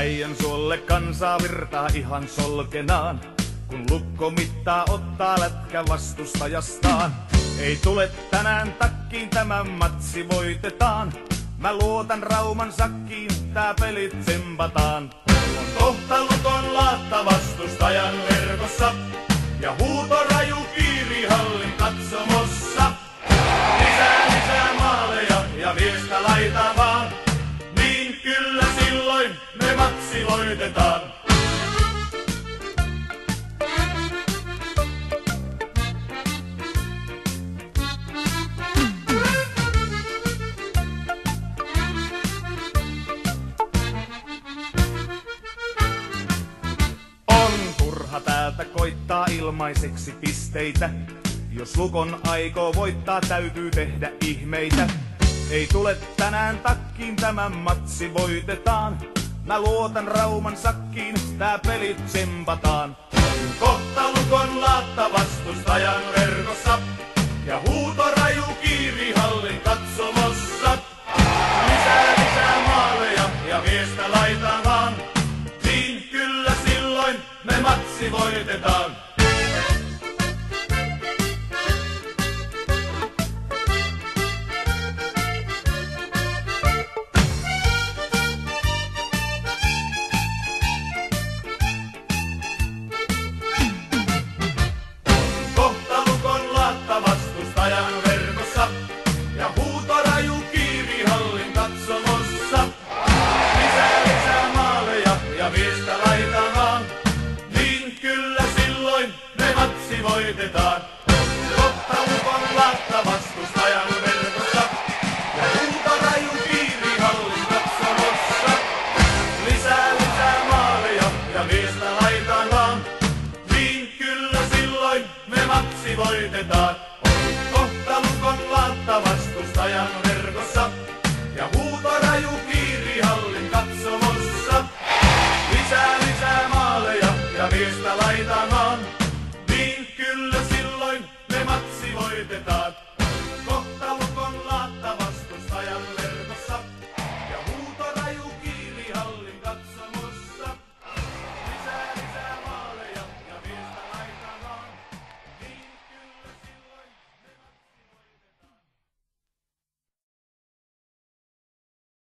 Äijän suolle kansaa virtaa ihan solkenaan, kun lukko mittaa ottaa lätkä vastustajastaan. Ei tule tänään takkiin, tämä matsi voitetaan. Mä luotan Rauman sakkiin, tää pelit tsempataan. On kohta Lukon laatta vastustajan verkossa ja huuto raju kiiri hallin katsomossa. Lisää maaleja ja miestä laita vaan, niin kyllä silloin me matsi voitetaan. Täältä koittaa ilmaiseksi pisteitä. Jos Lukon aikoo voittaa, täytyy tehdä ihmeitä. Ei tule tänään takkiin, tämä matsi voitetaan. Mä luotan Rauman sakkiin, tää pelit tsempataan. Kohta Lukon laatta vastustajan verkossa ja huuto raju kiiri hallin katsomossa. Lisää maaleja ja miestä laitaan vaan, niin kyllä silloin me matsi voitetaan. Kohta Lukon laatta vastustajan verkossa ja huuto raju kiiri hallin katsomossa. Lisää maaleja ja miestä laitaan vaan, niin kyllä silloin me matsi voitetaan. Kohta Lukon laatta vastustajan verkossa ja huuto raju kiiri hallin katsomossa. Lisää maaleja ja miestä laitaan vaan, niin kyllä silloin me matsi voitetaan. Kohta Lukon laatta vastustajan verkossa.